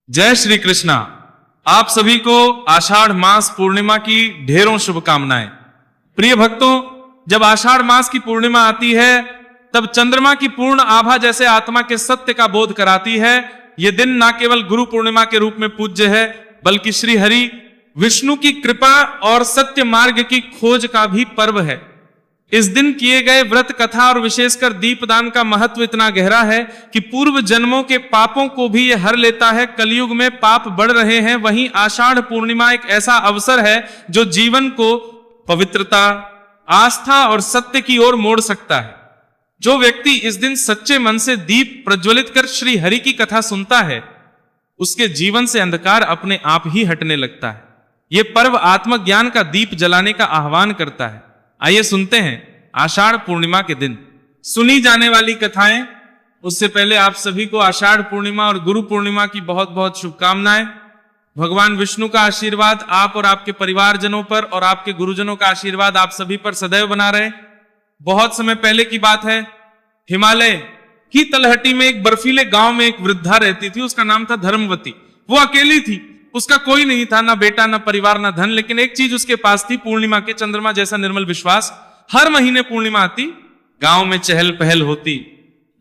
जय श्री कृष्णा। आप सभी को आषाढ़ मास पूर्णिमा की ढेरों शुभकामनाएं। प्रिय भक्तों, जब आषाढ़ मास की पूर्णिमा आती है तब चंद्रमा की पूर्ण आभा जैसे आत्मा के सत्य का बोध कराती है। यह दिन न केवल गुरु पूर्णिमा के रूप में पूज्य है, बल्कि श्री हरि विष्णु की कृपा और सत्य मार्ग की खोज का भी पर्व है। इस दिन किए गए व्रत कथा और विशेषकर दीपदान का महत्व इतना गहरा है कि पूर्व जन्मों के पापों को भी यह हर लेता है। कलयुग में पाप बढ़ रहे हैं, वहीं आषाढ़ पूर्णिमा एक ऐसा अवसर है जो जीवन को पवित्रता, आस्था और सत्य की ओर मोड़ सकता है। जो व्यक्ति इस दिन सच्चे मन से दीप प्रज्वलित कर श्री हरि की कथा सुनता है, उसके जीवन से अंधकार अपने आप ही हटने लगता है। यह पर्व आत्मज्ञान का दीप जलाने का आह्वान करता है। आइए सुनते हैं आषाढ़ पूर्णिमा के दिन सुनी जाने वाली कथाएं। उससे पहले आप सभी को आषाढ़ पूर्णिमा और गुरु पूर्णिमा की बहुत बहुत शुभकामनाएं। भगवान विष्णु का आशीर्वाद आप और आपके परिवारजनों पर और आपके गुरुजनों का आशीर्वाद आप सभी पर सदैव बना रहे। बहुत समय पहले की बात है, हिमालय की तलहटी में एक बर्फीले गांव में एक वृद्धा रहती थी। उसका नाम था धर्मवती। वो अकेली थी, उसका कोई नहीं था, ना बेटा, ना परिवार, ना धन। लेकिन एक चीज उसके पास थी, पूर्णिमा के चंद्रमा जैसा निर्मल विश्वास। हर महीने पूर्णिमा आती, गांव में चहल पहल होती,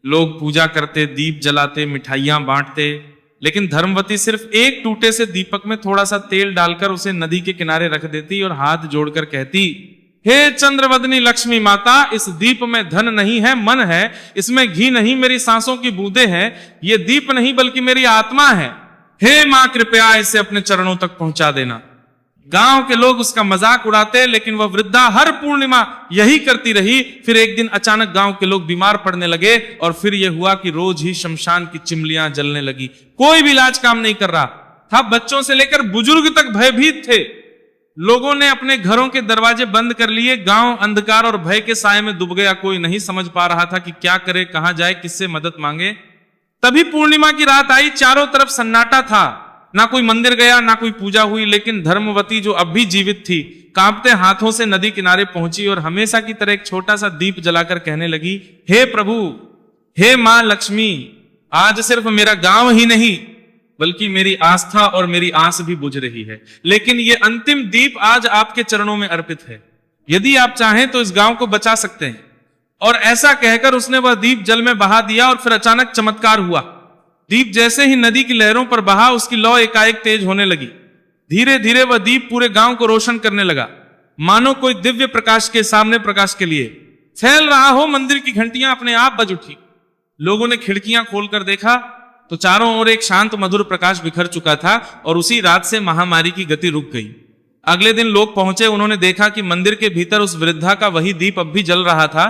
लोग पूजा करते, दीप जलाते, मिठाइयां बांटते। लेकिन धर्मवती सिर्फ एक टूटे से दीपक में थोड़ा सा तेल डालकर उसे नदी के किनारे रख देती और हाथ जोड़कर कहती, हे चंद्रवदनी लक्ष्मी माता, इस दीप में धन नहीं है, मन है। इसमें घी नहीं, मेरी सांसों की बूंदें हैं। ये दीप नहीं बल्कि मेरी आत्मा है। हे मां, कृपया इसे अपने चरणों तक पहुंचा देना। गांव के लोग उसका मजाक उड़ाते, लेकिन वह वृद्धा हर पूर्णिमा यही करती रही। फिर एक दिन अचानक गांव के लोग बीमार पड़ने लगे और फिर यह हुआ कि रोज ही शमशान की चिमलियां जलने लगी। कोई भी इलाज काम नहीं कर रहा था। बच्चों से लेकर बुजुर्ग तक भयभीत थे। लोगों ने अपने घरों के दरवाजे बंद कर लिए। गांव अंधकार और भय के साए में डूब गया। कोई नहीं समझ पा रहा था कि क्या करे, कहां जाए, किससे मदद मांगे। तभी पूर्णिमा की रात आई। चारों तरफ सन्नाटा था, ना कोई मंदिर गया, ना कोई पूजा हुई। लेकिन धर्मवती, जो अब भी जीवित थी, कांपते हाथों से नदी किनारे पहुंची और हमेशा की तरह एक छोटा सा दीप जलाकर कहने लगी, हे प्रभु, हे मां लक्ष्मी, आज सिर्फ मेरा गांव ही नहीं बल्कि मेरी आस्था और मेरी आस भी बुझ रही है। लेकिन ये अंतिम दीप आज आपके चरणों में अर्पित है। यदि आप चाहें तो इस गांव को बचा सकते हैं। और ऐसा कहकर उसने वह दीप जल में बहा दिया और फिर अचानक चमत्कार हुआ। दीप जैसे ही नदी की लहरों पर बहा, उसकी लौ एकाएक तेज होने लगी। धीरे धीरे वह दीप पूरे गांव को रोशन करने लगा, मानो कोई दिव्य प्रकाश के सामने प्रकाश के लिए फैल रहा हो। मंदिर की घंटियां अपने आप बज उठी। लोगों ने खिड़कियां खोलकर देखा तो चारों ओर एक शांत मधुर प्रकाश बिखर चुका था और उसी रात से महामारी की गति रुक गई। अगले दिन लोग पहुंचे। उन्होंने देखा कि मंदिर के भीतर उस वृद्धा का वही दीप अब भी जल रहा था,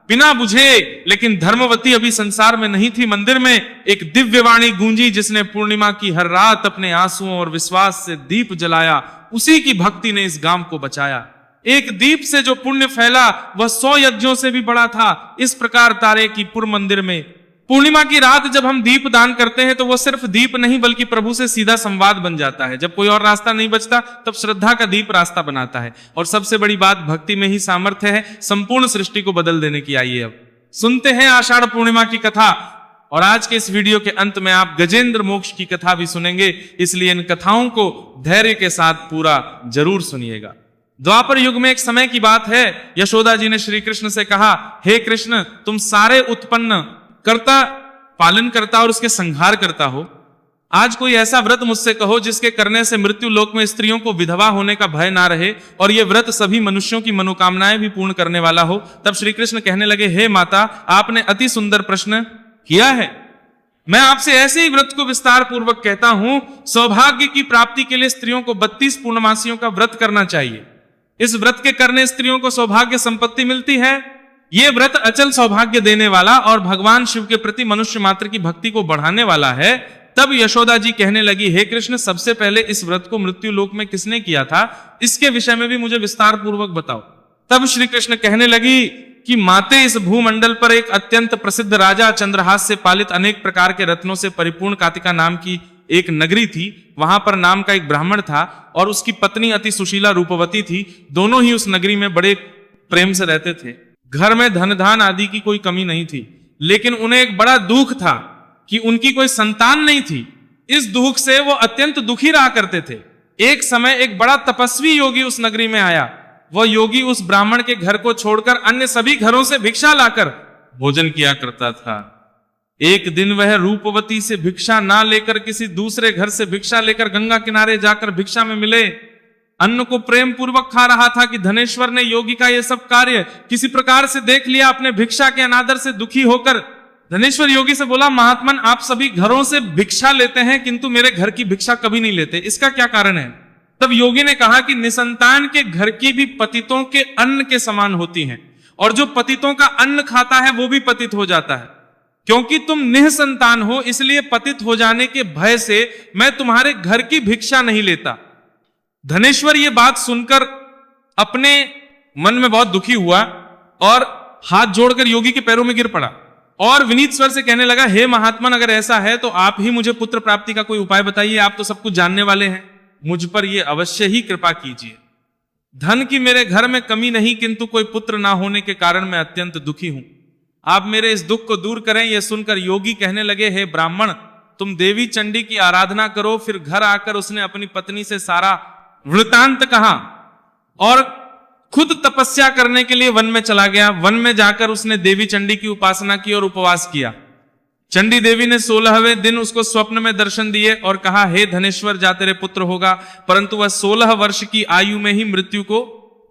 बिना बुझे। लेकिन धर्मवती अभी संसार में नहीं थी। मंदिर में एक दिव्य वाणी गूंजी, जिसने पूर्णिमा की हर रात अपने आंसुओं और विश्वास से दीप जलाया। उसी की भक्ति ने इस गांव को बचाया। एक दीप से जो पुण्य फैला वह 100 यज्ञों से भी बड़ा था। इस प्रकार तारे की पुर मंदिर में पूर्णिमा की रात जब हम दीप दान करते हैं तो वो सिर्फ दीप नहीं बल्कि प्रभु से सीधा संवाद बन जाता है। जब कोई और रास्ता नहीं बचता तब श्रद्धा का दीप रास्ता बनाता है। और सबसे बड़ी बात, भक्ति में ही सामर्थ्य है संपूर्ण सृष्टि को बदल देने की। आइए अब सुनते हैं आषाढ़ पूर्णिमा की कथा। और आज के इस वीडियो के अंत में आप गजेंद्र मोक्ष की कथा भी सुनेंगे, इसलिए इन कथाओं को धैर्य के साथ पूरा जरूर सुनिएगा। द्वापर युग में एक समय की बात है, यशोदा जी ने श्री कृष्ण से कहा, हे कृष्ण, तुम सारे उत्पन्न करता, पालन करता और उसके संहार करता हो। आज कोई ऐसा व्रत मुझसे कहो जिसके करने से मृत्यु लोक में स्त्रियों को विधवा होने का भय ना रहे और यह व्रत सभी मनुष्यों की मनोकामनाएं भी पूर्ण करने वाला हो। तब श्री कृष्ण कहने लगे, हे माता, आपने अति सुंदर प्रश्न किया है। मैं आपसे ऐसे ही व्रत को विस्तार पूर्वक कहता हूं। सौभाग्य की प्राप्ति के लिए स्त्रियों को 32 पूर्णमासियों का व्रत करना चाहिए। इस व्रत के करने स्त्रियों को सौभाग्य संपत्ति मिलती है। यह व्रत अचल सौभाग्य देने वाला और भगवान शिव के प्रति मनुष्य मात्र की भक्ति को बढ़ाने वाला है। तब यशोदा जी कहने लगी, हे कृष्ण, सबसे पहले इस व्रत को मृत्यु लोक में किसने किया था, इसके विषय में भी मुझे विस्तार पूर्वक बताओ। तब श्री कृष्ण कहने लगी कि माते, इस भूमंडल पर एक अत्यंत प्रसिद्ध राजा, चंद्रहास से पालित अनेक प्रकार के रत्नों से परिपूर्ण कातिका नाम की एक नगरी थी। वहां पर नाम का एक ब्राह्मण था और उसकी पत्नी अति सुशीला रूपवती थी। दोनों ही उस नगरी में बड़े प्रेम से रहते थे। घर में धन धान आदि की कोई कमी नहीं थी, लेकिन उन्हें एक बड़ा दुख था कि उनकी कोई संतान नहीं थी। इस दुख से वो अत्यंत दुखी रहा करते थे। एक समय एक बड़ा तपस्वी योगी उस नगरी में आया। वह योगी उस ब्राह्मण के घर को छोड़कर अन्य सभी घरों से भिक्षा लाकर भोजन किया करता था। एक दिन वह रूपवती से भिक्षा ना लेकर किसी दूसरे घर से भिक्षा लेकर गंगा किनारे जाकर भिक्षा में मिले अन्न को प्रेम पूर्वक खा रहा था कि धनेश्वर ने योगी का यह सब कार्य किसी प्रकार से देख लिया। अपने भिक्षा के अनादर से दुखी होकर धनेश्वर योगी से बोला, महात्मन, आप सभी घरों से भिक्षा लेते हैं किंतु मेरे घर की भिक्षा कभी नहीं लेते, इसका क्या कारण है? तब योगी ने कहा कि निसंतान के घर की भी पतितों के अन्न के समान होती हैं, और जो पतितों का अन्न खाता है वो भी पतित हो जाता है। क्योंकि तुम निसंतान हो, इसलिए पतित हो जाने के भय से मैं तुम्हारे घर की भिक्षा नहीं लेता। धनेश्वर ये बात सुनकर अपने मन में बहुत दुखी हुआ और हाथ जोड़कर योगी के पैरों में गिर पड़ा और विनीत स्वर से कहने लगा, हे महात्मन, अगर ऐसा है तो आप ही मुझे पुत्र प्राप्ति का कोई उपाय बताइए। आप तो सब कुछ जानने वाले हैं, मुझ पर ये अवश्य ही कृपा कीजिए। धन की मेरे घर में कमी नहीं, किंतु कोई पुत्र ना होने के कारण मैं अत्यंत दुखी हूं। आप मेरे इस दुख को दूर करें। यह सुनकर योगी कहने लगे, हे ब्राह्मण, तुम देवी चंडी की आराधना करो। फिर घर आकर उसने अपनी पत्नी से सारा वृतांत कहा और खुद तपस्या करने के लिए वन में चला गया। वन में जाकर उसने देवी चंडी की उपासना की और उपवास किया। चंडी देवी ने 16वें दिन उसको स्वप्न में दर्शन दिए और कहा, हे धनेश्वर, जा तेरे पुत्र होगा, परंतु वह 16 वर्ष की आयु में ही मृत्यु को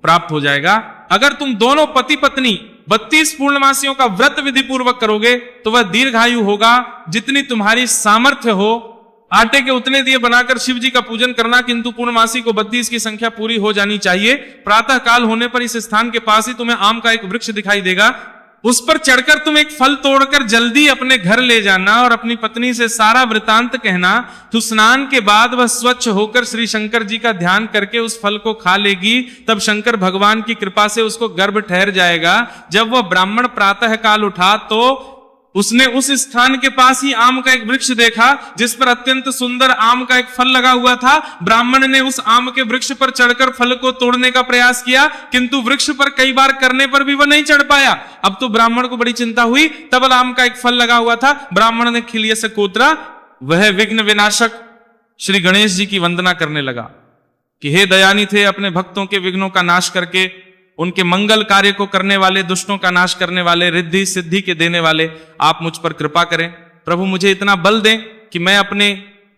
प्राप्त हो जाएगा। अगर तुम दोनों पति पत्नी 32 पूर्णमासियों का व्रत विधि पूर्वक करोगे तो वह दीर्घायु होगा। जितनी तुम्हारी सामर्थ्य हो, आटे के उतने दिए बनाकर शिव जी का पूजन करना, किंतु पूर्णमासी को 32 की संख्या पूरी हो जानी चाहिए। प्रातः काल होने पर इस स्थान के पास ही तुम्हें आम का एक वृक्ष दिखाई देगा, उस पर चढ़कर तुम एक फल तोड़कर जल्दी अपने घर ले जाना और अपनी पत्नी से सारा वृतांत कहना। तो स्नान के बाद वह स्वच्छ होकर श्री शंकर जी का ध्यान करके उस फल को खा लेगी। तब शंकर भगवान की कृपा से उसको गर्भ ठहर जाएगा। जब वह ब्राह्मण प्रातः काल उठा तो उसने उस स्थान के पास ही आम का एक वृक्ष देखा जिस पर अत्यंत सुंदर आम का एक फल लगा हुआ था। ब्राह्मण ने उस आम के वृक्ष पर चढ़कर फल को तोड़ने का प्रयास किया, किंतु वृक्ष पर कई बार करने पर भी वह नहीं चढ़ पाया। अब तो ब्राह्मण को बड़ी चिंता हुई। तब आम का एक फल लगा हुआ था। ब्राह्मण ने खिलिये से कोतरा। वह विघ्न विनाशक श्री गणेश जी की वंदना करने लगा कि हे दयानिधि थे, अपने भक्तों के विघ्नों का नाश करके उनके मंगल कार्य को करने वाले, दुष्टों का नाश करने वाले, रिद्धि सिद्धि के देने वाले, आप मुझ पर कृपा करें। प्रभु, मुझे इतना बल दें कि मैं अपने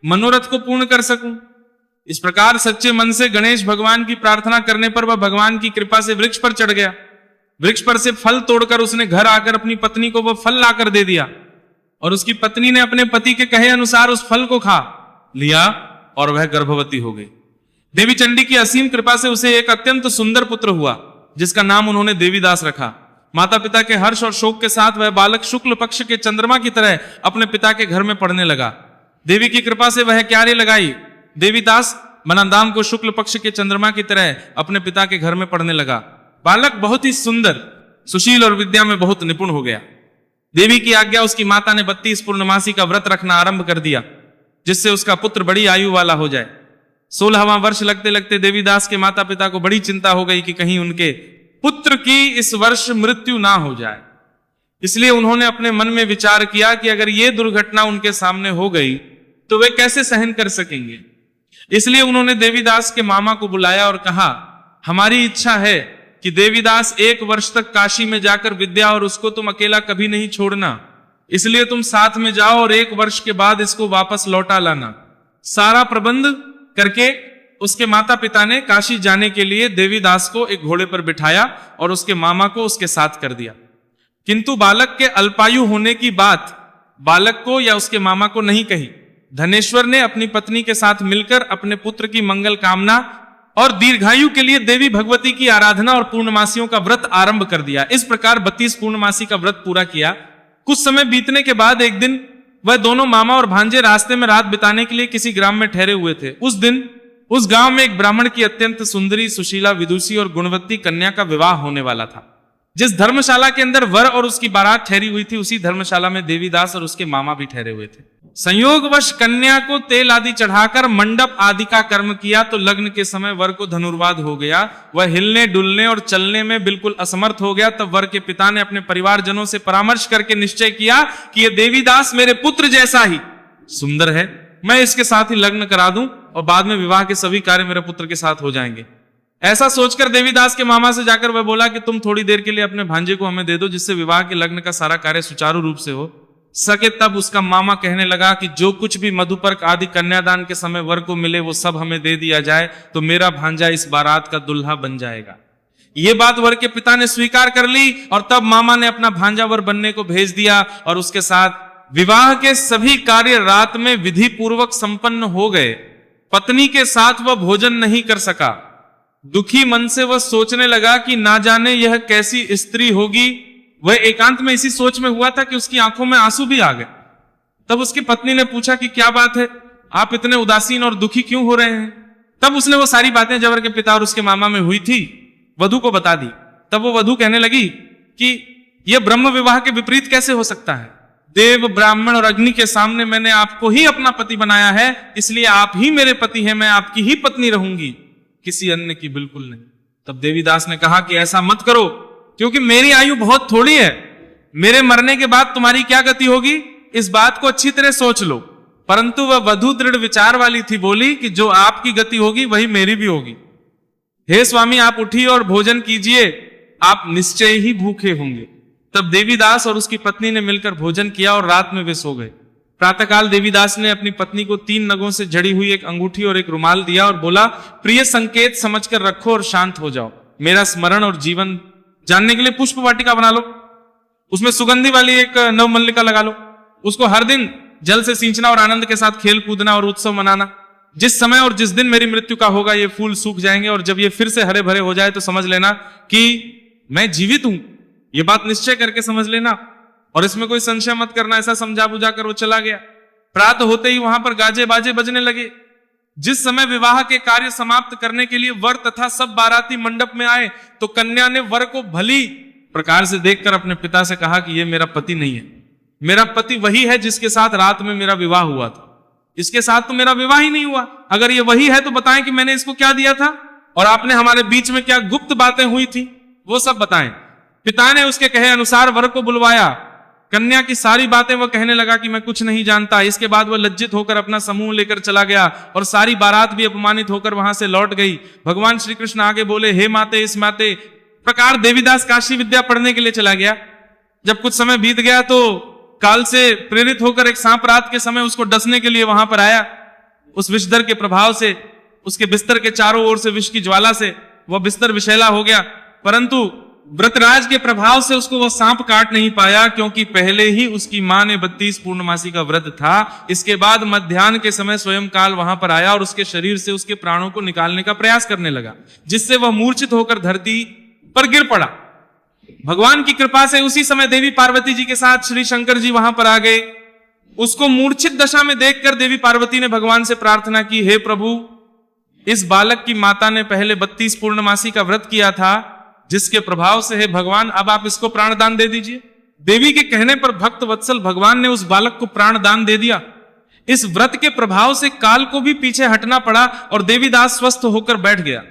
मनोरथ को पूर्ण कर सकूं। इस प्रकार सच्चे मन से गणेश भगवान की प्रार्थना करने पर वह भगवान की कृपा से वृक्ष पर चढ़ गया। वृक्ष पर से फल तोड़कर उसने घर आकर अपनी पत्नी को वह फल लाकर दे दिया और उसकी पत्नी ने अपने पति के कहे अनुसार उस फल को खा लिया और वह गर्भवती हो गई। देवी चंडी की असीम कृपा से उसे एक अत्यंत सुंदर पुत्र हुआ जिसका नाम उन्होंने देवीदास रखा। माता पिता के हर्ष और शोक के साथ वह बालक शुक्ल पक्ष के चंद्रमा की तरह अपने पिता के घर में पढ़ने लगा। देवी की कृपा से वह क्यारी लगाई देवीदास मनादाम को शुक्ल पक्ष के चंद्रमा की तरह अपने पिता के घर में पढ़ने लगा। बालक बहुत ही सुंदर, सुशील और विद्या में बहुत निपुण हो गया। देवी की आज्ञा उसकी माता ने 32 पूर्णमासी का व्रत रखना आरंभ कर दिया जिससे उसका पुत्र बड़ी आयु वाला हो जाए। 16वां वर्ष लगते लगते देवीदास के माता पिता को बड़ी चिंता हो गई कि कहीं उनके पुत्र की इस वर्ष मृत्यु ना हो जाए। इसलिए उन्होंने अपने मन में विचार किया कि अगर ये दुर्घटना उनके सामने हो गई तो वे कैसे सहन कर सकेंगे। इसलिए उन्होंने देवीदास के मामा को बुलाया और कहा, हमारी इच्छा है कि देवीदास 1 वर्ष तक काशी में जाकर विद्या और उसको तुम अकेला कभी नहीं छोड़ना, इसलिए तुम साथ में जाओ और 1 वर्ष के बाद इसको वापस लौटा लाना। सारा प्रबंध करके उसके माता पिता ने काशी जाने के लिए देवीदास को एक घोड़े पर बिठाया और उसके मामा को उसके साथ कर दिया। किंतु बालक के अल्पायु होने की बात बालक को या उसके मामा को नहीं कही। धनेश्वर ने अपनी पत्नी के साथ मिलकर अपने पुत्र की मंगल कामना और दीर्घायु के लिए देवी भगवती की आराधना और पूर्णमासियों का व्रत आरंभ कर दिया। इस प्रकार 32 पूर्णमासी का व्रत पूरा किया। कुछ समय बीतने के बाद एक दिन वह दोनों मामा और भांजे रास्ते में रात बिताने के लिए किसी ग्राम में ठहरे हुए थे। उस दिन उस गांव में एक ब्राह्मण की अत्यंत सुंदरी, सुशीला, विदुषी और गुणवती कन्या का विवाह होने वाला था। जिस धर्मशाला के अंदर वर और उसकी बारात ठहरी हुई थी, उसी धर्मशाला में देवीदास और उसके मामा भी ठहरे हुए थे। संयोगवश कन्या को तेल आदि चढ़ाकर मंडप आदि का कर्म किया तो लग्न के समय वर को धनुर्वाद हो गया। वह हिलने डुलने और चलने में बिल्कुल असमर्थ हो गया। तब वर के पिता ने अपने परिवारजनों से परामर्श करके निश्चय किया कि यह देवीदास मेरे पुत्र जैसा ही सुंदर है, मैं इसके साथ ही लग्न करा दूं और बाद में विवाह के सभी कार्य मेरे पुत्र के साथ हो जाएंगे। ऐसा सोचकर देवीदास के मामा से जाकर वह बोला कि तुम थोड़ी देर के लिए अपने भांजे को हमें दे दो, जिससे विवाह के लग्न का सारा कार्य सुचारू रूप से हो सके। तब उसका मामा कहने लगा कि जो कुछ भी मधुपर्क आदि कन्यादान के समय वर को मिले वो सब हमें दे दिया जाए, तो मेरा भांजा इस बारात का दुल्हा बन जाएगा। ये बात वर के पिता ने स्वीकार कर ली और तब मामा ने अपना भांजा वर बनने को भेज दिया और उसके साथ विवाह के सभी कार्य रात में विधि पूर्वक संपन्न हो गए। पत्नी के साथ वह भोजन नहीं कर सका। दुखी मन से वह सोचने लगा कि ना जाने यह कैसी स्त्री होगी। वह एकांत में इसी सोच में हुआ था कि उसकी आंखों में आंसू भी आ गए। तब उसकी पत्नी ने पूछा कि क्या बात है, आप इतने उदासीन और दुखी क्यों हो रहे हैं? तब उसने वो सारी बातें जबर के पिता और उसके मामा में हुई थी वधु को बता दी। तब वो वधु कहने लगी कि यह ब्रह्म विवाह के विपरीत कैसे हो सकता है? देव, ब्राह्मण और अग्नि के सामने मैंने आपको ही अपना पति बनाया है, इसलिए आप ही मेरे पति हैं, मैं आपकी ही पत्नी रहूंगी, किसी अन्य की बिल्कुल नहीं। तब देवीदास ने कहा कि ऐसा मत करो, क्योंकि मेरी आयु बहुत थोड़ी है। मेरे मरने के बाद तुम्हारी क्या गति होगी, इस बात को अच्छी तरह सोच लो। परंतु वह वधु दृढ़ विचार वाली थी, बोली कि जो आपकी गति होगी वही मेरी भी होगी। हे स्वामी, आप उठिए और भोजन कीजिए, आप निश्चय ही भूखे होंगे। तब देवीदास और उसकी पत्नी ने मिलकर भोजन किया और रात में वे सो गए। प्रातःकाल देवीदास ने अपनी पत्नी को 3 नगों से जड़ी हुई एक अंगूठी और एक रुमाल दिया और बोला, प्रिय संकेत समझकर रखो और शांत हो जाओ। मेरा स्मरण और जीवन जानने के लिए पुष्प वाटिका बना लो, उसमें सुगंधी वाली एक नवमल्लिका लगा लो, उसको हर दिन जल से सींचना और आनंद के साथ खेल कूदना और उत्सव मनाना। जिस समय और जिस दिन मेरी मृत्यु का होगा ये फूल सूख जाएंगे और जब ये फिर से हरे भरे हो जाए तो समझ लेना कि मैं जीवित हूं। ये बात निश्चय करके समझ लेना और इसमें कोई संशय मत करना। ऐसा समझा बुझा कर वो चला गया। प्रातः होते ही वहां पर गाजे बाजे बजने लगे। जिस समय विवाह के कार्य समाप्त करने के लिए वर तथा सब बाराती मंडप में आए तो कन्या ने वर को भली प्रकार से देखकर अपने पिता से कहा कि ये मेरा पति नहीं है, मेरा पति वही है जिसके साथ रात में मेरा विवाह हुआ था। इसके साथ तो मेरा विवाह ही नहीं हुआ। अगर ये वही है तो बताएं कि मैंने इसको क्या दिया था और आपने हमारे बीच में क्या गुप्त बातें हुई थी, वो सब बताएं। पिता ने उसके कहे अनुसार वर को बुलवाया। कन्या की सारी बातें वह कहने लगा कि मैं कुछ नहीं जानता। इसके बाद वह लज्जित होकर अपना समूह लेकर चला गया और सारी बारात भी अपमानित होकर वहां से लौट गई। भगवान श्री कृष्ण आगे बोले, हे माते इस माते। प्रकार देवीदास काशी विद्या पढ़ने के लिए चला गया। जब कुछ समय बीत गया तो काल से प्रेरित होकर एक सांप रात के समय उसको डसने के लिए वहां पर आया। उस विषधर के प्रभाव से, उसके बिस्तर के चारों ओर से विष की ज्वाला से वह बिस्तर विषैला हो गया, परंतु व्रतराज के प्रभाव से उसको वह सांप काट नहीं पाया, क्योंकि पहले ही उसकी मां ने 32 पूर्णमासी का व्रत था। इसके बाद मध्याह्न के समय स्वयं काल वहां पर आया और उसके शरीर से उसके प्राणों को निकालने का प्रयास करने लगा, जिससे वह मूर्छित होकर धरती पर गिर पड़ा। भगवान की कृपा से उसी समय देवी पार्वती जी के साथ श्री शंकर जी वहां पर आ गए। उसको मूर्छित दशा में देखकर देवी पार्वती ने भगवान से प्रार्थना की, हे प्रभु, इस बालक की माता ने पहले 32 पूर्णमासी का व्रत किया था, जिसके प्रभाव से हे भगवान अब आप इसको प्राणदान दे दीजिए। देवी के कहने पर भक्त वत्सल भगवान ने उस बालक को प्राणदान दे दिया। इस व्रत के प्रभाव से काल को भी पीछे हटना पड़ा और देवीदास स्वस्थ होकर बैठ गया।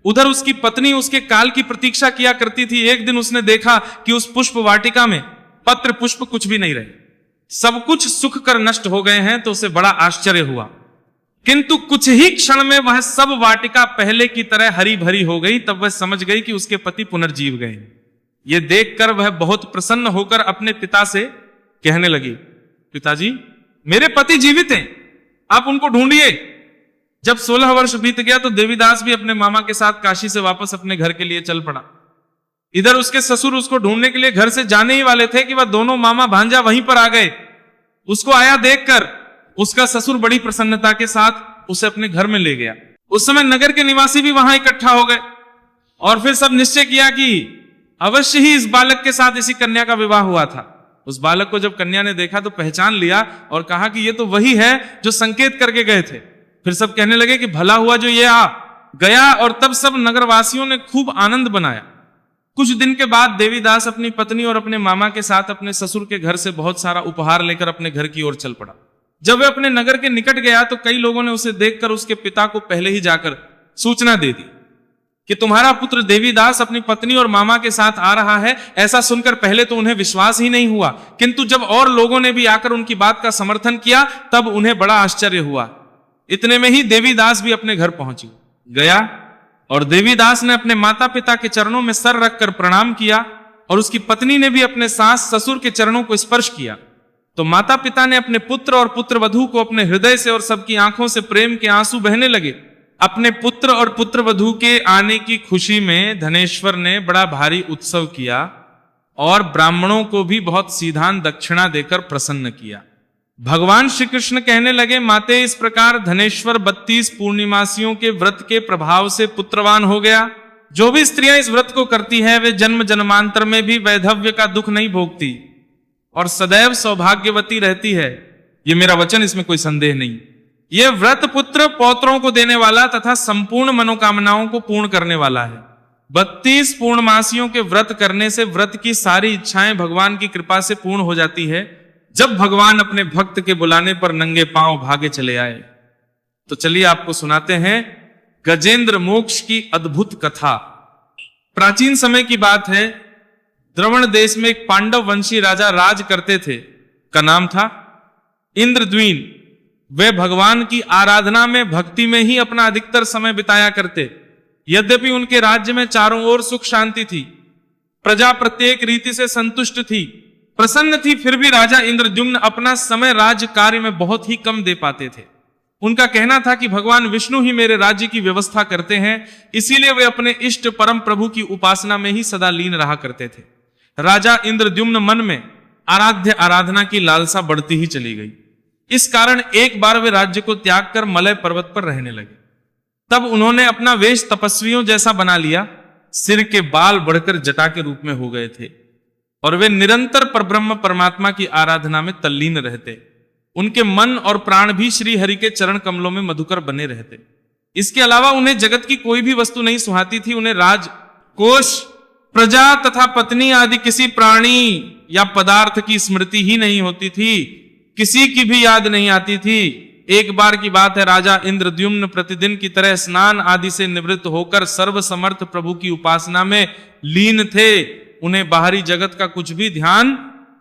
उधर उसकी पत्नी उसके काल की प्रतीक्षा किया करती थी। एक दिन उसने देखा कि उस पुष्प वाटिका में पत्र पुष्प कुछ भी नहीं रहे, सब कुछ सूख कर नष्ट हो गए हैं। तो उसे बड़ा आश्चर्य हुआ, किंतु कुछ ही क्षण में वह सब वाटिका पहले की तरह हरी भरी हो गई। तब वह समझ गई कि उसके पति पुनर्जीव गए। यह देखकर वह बहुत प्रसन्न होकर अपने पिता से कहने लगी, पिताजी, मेरे पति जीवित हैं, आप उनको ढूंढिए। जब 16 वर्ष बीत गया तो देवीदास भी अपने मामा के साथ काशी से वापस अपने घर के लिए चल पड़ा। इधर उसके ससुर उसको ढूंढने के लिए घर से जाने ही वाले थे कि वह दोनों मामा भांजा वहीं पर आ गए। उसको आया देखकर उसका ससुर बड़ी प्रसन्नता के साथ उसे अपने घर में ले गया। उस समय नगर के निवासी भी वहां इकट्ठा हो गए और फिर सब निश्चय किया कि अवश्य ही इस बालक के साथ इसी कन्या का विवाह हुआ था। उस बालक को जब कन्या ने देखा तो पहचान लिया और कहा कि ये तो वही है जो संकेत करके गए थे। फिर सब कहने लगे कि भला हुआ जो ये आ गया। और तब सब नगरवासियों ने खूब आनंद बनाया। कुछ दिन के बाद देवीदास अपनी पत्नी और अपने मामा के साथ अपने ससुर के घर से बहुत सारा उपहार लेकर अपने घर की ओर चल पड़ा। जब वह अपने नगर के निकट गया तो कई लोगों ने उसे देखकर उसके पिता को पहले ही जाकर सूचना दे दी। कि तुम्हारा पुत्र देवीदास अपनी पत्नी और मामा के साथ आ रहा है। ऐसा सुनकर पहले तो उन्हें विश्वास ही नहीं हुआ, किंतु जब और लोगों ने भी आकर उनकी बात का समर्थन किया तब उन्हें बड़ा आश्चर्य हुआ। इतने में ही देवीदास भी अपने घर पहुंच गया और देवीदास ने अपने माता पिता के चरणों में सर रखकर प्रणाम किया और उसकी पत्नी ने भी अपने सास ससुर के चरणों को स्पर्श किया। तो माता पिता ने अपने पुत्र और पुत्रवधू को अपने हृदय से और सबकी आंखों से प्रेम के आंसू बहने लगे। अपने पुत्र और पुत्रवधू के आने की खुशी में धनेश्वर ने बड़ा भारी उत्सव किया और ब्राह्मणों को भी बहुत सीधान दक्षिणा देकर प्रसन्न किया। भगवान श्री कृष्ण कहने लगे, माते इस प्रकार धनेश्वर 32 पूर्णिमासियों के व्रत के प्रभाव से पुत्रवान हो गया। जो भी स्त्रियां इस व्रत को करती है वे जन्म जन्मांतर में भी वैधव्य का दुख नहीं भोगती और सदैव सौभाग्यवती रहती है। ये मेरा वचन, इसमें कोई संदेह नहीं। यह व्रत पुत्र पौत्रों को देने वाला तथा संपूर्ण मनोकामनाओं को पूर्ण करने वाला है। 32 पूर्णमासियों के व्रत करने से व्रत की सारी इच्छाएं भगवान की कृपा से पूर्ण हो जाती है। जब भगवान अपने भक्त के बुलाने पर नंगे पांव भागे चले आए, तो चलिए आपको सुनाते हैं गजेंद्र मोक्ष की अद्भुत कथा। प्राचीन समय की बात है, द्रवण देश में एक पांडव वंशी राजा राज करते थे। का नाम था इंद्रद्वीन। वे भगवान की आराधना में, भक्ति में ही अपना अधिकतर समय बिताया करते। यद्यपि उनके राज्य में चारों ओर सुख शांति थी, प्रजा प्रत्येक रीति से संतुष्ट थी, प्रसन्न थी, फिर भी राजा इंद्रद्युम्न अपना समय राज्य कार्य में बहुत ही कम दे पाते थे। उनका कहना था कि भगवान विष्णु ही मेरे राज्य की व्यवस्था करते हैं, इसीलिए वे अपने इष्ट परम प्रभु की उपासना में ही सदा लीन रहा करते थे। राजा इंद्रद्युम्न मन में आराध्य आराधना की लालसा बढ़ती ही चली गई। इस कारण एक बार वे राज्य को त्याग कर मलय पर्वत पर रहने लगे। तब उन्होंने अपना वेश तपस्वियों जैसा बना लिया, सिर के बाल बढ़कर जटा के रूप में हो गए थे और वे निरंतर परब्रह्म परमात्मा की आराधना में तल्लीन रहते। उनके मन और प्राण भी श्री हरि के चरण कमलों में मधुकर बने रहते। इसके अलावा उन्हें जगत की कोई भी वस्तु नहीं सुहाती थी। उन्हें राज, कोष, प्रजा तथा पत्नी आदि किसी प्राणी या पदार्थ की स्मृति ही नहीं होती थी, किसी की भी याद नहीं आती थी। एक बार की बात है, राजा इंद्रद्युम्न प्रतिदिन की तरह स्नान आदि से निवृत्त होकर सर्वसमर्थ प्रभु की उपासना में लीन थे। उन्हें बाहरी जगत का कुछ भी ध्यान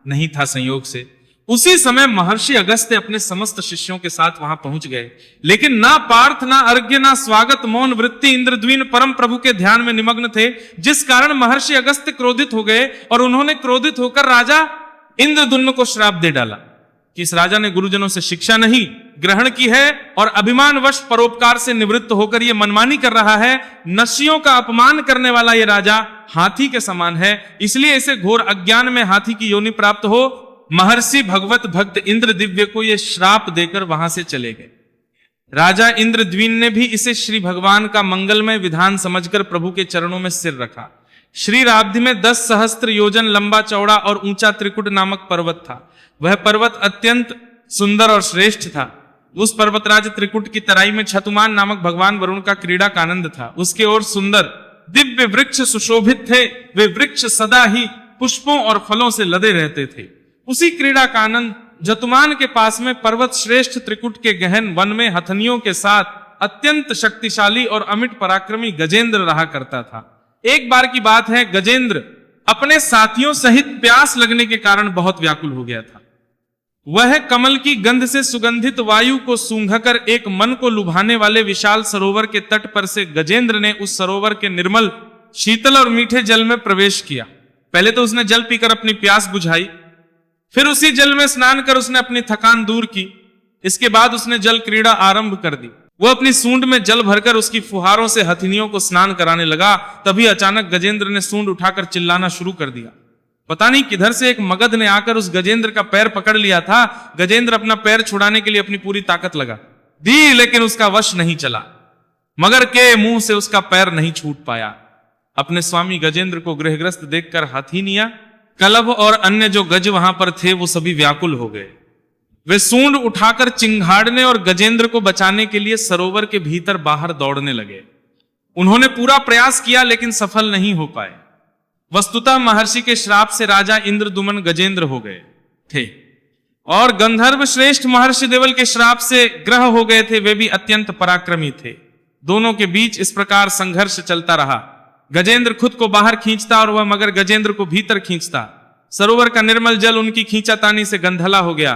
नहीं था। संयोग से उसी समय महर्षि अगस्त्य अपने समस्त शिष्यों के साथ वहां पहुंच गए, लेकिन ना पार्थ, ना अर्घ्य, ना स्वागत, मौन वृत्ति, इंद्रद्वीन परम प्रभु के ध्यान में निमग्न थे, जिस कारण महर्षि अगस्त्य क्रोधित हो गए और उन्होंने क्रोधित होकर राजा इंद्रद्युम्न को श्राप दे डाला कि इस राजा ने गुरुजनों से शिक्षा नहीं ग्रहण की है और अभिमानवश परोपकार से निवृत्त होकर यह मनमानी कर रहा है। नशियों का अपमान करने वाला यह राजा हाथी के समान है, इसलिए इसे घोर अज्ञान में हाथी की योनि प्राप्त हो। महर्षि भगवत भक्त इंद्र दिव्य को यह श्राप देकर वहां से चले गए। राजा इंद्रद्वीन ने भी इसे श्री भगवान का मंगलमय विधान समझकर प्रभु के चरणों में सिर रखा। श्री राब्धि में 10 सहस्त्र योजन लंबा चौड़ा और ऊंचा त्रिकुट नामक पर्वत था। वह पर्वत अत्यंत सुंदर और श्रेष्ठ था। उस पर्वतराज त्रिकुट की तराई में छतुमान नामक भगवान वरुण का क्रीड़ा का आनंद था। उसके ओर सुंदर दिव्य वृक्ष सुशोभित थे। वे वृक्ष सदा ही पुष्पों और फलों से लदे रहते थे। उसी क्रीड़ा का आनंद जतुमान के पास में पर्वत श्रेष्ठ त्रिकुट के गहन वन में हथनियों के साथ अत्यंत शक्तिशाली और अमिट पराक्रमी गजेंद्र रहा करता था। एक बार की बात है, गजेंद्र अपने साथियों सहित प्यास लगने के कारण बहुत व्याकुल हो गया था। वह कमल की गंध से सुगंधित वायु को सूंघकर एक मन को लुभाने वाले विशाल सरोवर के तट पर से गजेंद्र ने उस सरोवर के निर्मल, शीतल और मीठे जल में प्रवेश किया। पहले तो उसने जल पीकर अपनी प्यास बुझाई, फिर उसी जल में स्नान कर उसने अपनी थकान दूर की। इसके बाद उसने जल क्रीड़ा आरंभ कर दी। वह अपनी सूंड में जल भरकर उसकी फुहारों से हथिनियों को स्नान कराने लगा। तभी अचानक गजेंद्र ने सूंड उठाकर चिल्लाना शुरू कर दिया। पता नहीं किधर से एक मगध ने आकर उस गजेंद्र का पैर पकड़ लिया था। गजेंद्र अपना पैर छुड़ाने के लिए अपनी पूरी ताकत लगा दी, लेकिन उसका वश नहीं चला। मगर के मुंह से उसका पैर नहीं छूट पाया। अपने स्वामी गजेंद्र को गृहग्रस्त देखकर हथिनियां, कलभ और अन्य जो गज वहां पर थे वो सभी व्याकुल हो गए। वे सूंड उठाकर चिंघाड़ने और गजेंद्र को बचाने के लिए सरोवर के भीतर बाहर दौड़ने लगे। उन्होंने पूरा प्रयास किया लेकिन सफल नहीं हो पाए। वस्तुतः महर्षि के श्राप से राजा इंद्रद्युम्न गजेंद्र हो गए थे और गंधर्व श्रेष्ठ महर्षि देवल के श्राप से ग्रह हो गए थे। वे भी अत्यंत पराक्रमी थे। दोनों के बीच इस प्रकार संघर्ष चलता रहा। गजेंद्र खुद को बाहर खींचता और वह मगर गजेंद्र को भीतर खींचता। सरोवर का निर्मल जल उनकी खींचातानी से गंधला हो गया।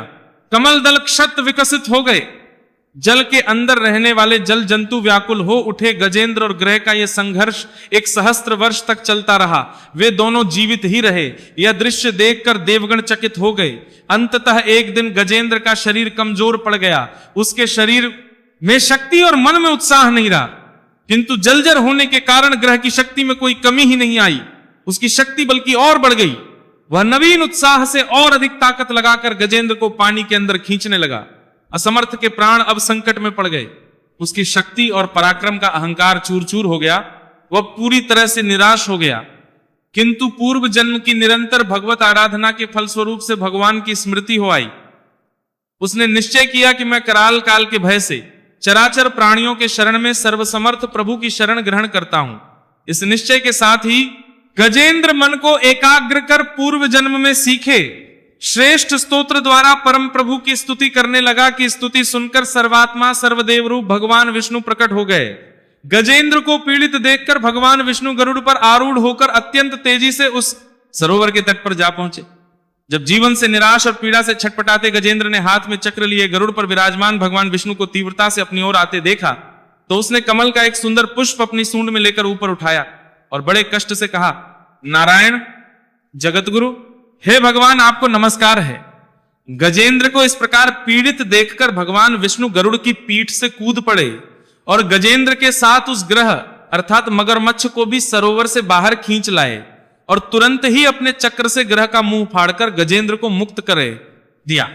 कमल दल क्षत विकसित हो गए। जल के अंदर रहने वाले जल जंतु व्याकुल हो उठे। गजेंद्र और ग्रह का यह संघर्ष 1 सहस्त्र वर्ष तक चलता रहा। वे दोनों जीवित ही रहे। यह दृश्य देखकर देवगण चकित हो गए। अंततः एक दिन गजेंद्र का शरीर कमजोर पड़ गया। उसके शरीर में शक्ति और मन में उत्साह नहीं रहा, किंतु जलजर होने के कारण ग्रह की शक्ति में कोई कमी ही नहीं आई। उसकी शक्ति बल्कि और बढ़ गई। वह नवीन उत्साह से और अधिक ताकत लगाकर गजेंद्र को पानी के अंदर खींचने लगा। असमर्थ के प्राण अब संकट में पड़ गए। उसकी शक्ति और पराक्रम का अहंकार चूर चूर हो गया। वह पूरी तरह से निराश हो गया। किंतु पूर्व जन्म की निरंतर भगवत आराधना के फलस्वरूप से भगवान की स्मृति हो आई। उसने निश्चय किया कि मैं कराल काल के भय से चराचर प्राणियों के शरण में सर्वसमर्थ प्रभु की शरण ग्रहण करता हूं। इस निश्चय के साथ ही गजेंद्र मन को एकाग्र कर पूर्व जन्म में सीखे श्रेष्ठ स्तोत्र द्वारा परम प्रभु की स्तुति करने लगा कि स्तुति सुनकर सर्वात्मा सर्वदेव रूप भगवान विष्णु प्रकट हो गए। गजेंद्र को पीड़ित देखकर भगवान विष्णु गरुड़ पर आरूढ़ होकर अत्यंत तेजी से उस सरोवर के तट पर जा पहुंचे। जब जीवन से निराश और पीड़ा से छटपटाते गजेंद्र ने हाथ में चक्र लिए गरुड़ पर विराजमान भगवान विष्णु को तीव्रता से अपनी ओर आते देखा तो उसने कमल का एक सुंदर पुष्प अपनी सूंड में लेकर ऊपर उठाया और बड़े कष्ट से कहा, नारायण जगतगुरु, हे भगवान, आपको नमस्कार है। गजेंद्र को इस प्रकार पीड़ित देखकर भगवान विष्णु गरुड़ की पीठ से कूद पड़े और गजेंद्र के साथ उस ग्रह अर्थात मगरमच्छ को भी सरोवर से बाहर खींच लाए और तुरंत ही अपने चक्र से ग्रह का मुंह फाड़कर गजेंद्र को मुक्त करे दिया।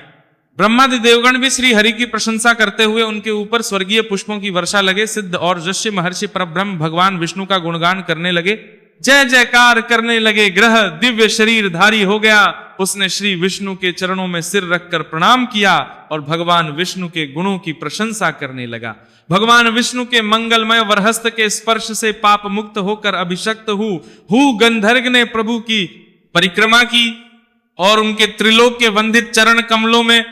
ब्रह्मादि देवगण भी श्री हरि की प्रशंसा करते हुए उनके ऊपर स्वर्गीय पुष्पों की वर्षा लगे। सिद्ध और ऋषि महर्षि परब्रह्म भगवान विष्णु का गुणगान करने लगे, जय जयकार करने लगे। ग्रह दिव्य शरीर धारी हो गया। उसने श्री विष्णु के चरणों में सिर रखकर प्रणाम किया और भगवान विष्णु के गुणों की प्रशंसा करने लगा। भगवान विष्णु के मंगलमय वरहस्त के स्पर्श से पाप मुक्त होकर अभिषक्त हु गंधर्व ने प्रभु की परिक्रमा की और उनके त्रिलोक के वंदित चरण कमलों में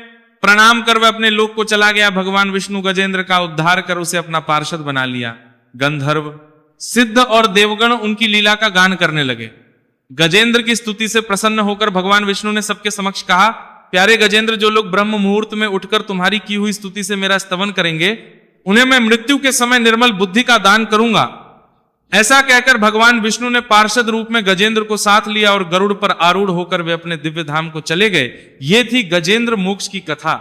प्रणाम कर वह अपने लोक को चला गया। भगवान विष्णु गजेंद्र का उद्धार कर उसे अपना पार्षद बना लिया। गंधर्व सिद्ध और देवगण उनकी लीला का गान करने लगे। गजेंद्र की स्तुति से प्रसन्न होकर भगवान विष्णु ने सबके समक्ष कहा, प्यारे गजेंद्र, जो लोग ब्रह्म मुहूर्त में उठकर तुम्हारी की हुई स्तुति से मेरा स्तवन करेंगे उन्हें मैं मृत्यु के समय निर्मल बुद्धि का दान करूंगा। ऐसा कहकर भगवान विष्णु ने पार्षद रूप में गजेंद्र को साथ लिया और गरुड़ पर आरूढ़ होकर वे अपने दिव्य धाम को चले गए। ये थी गजेंद्र मोक्ष की कथा।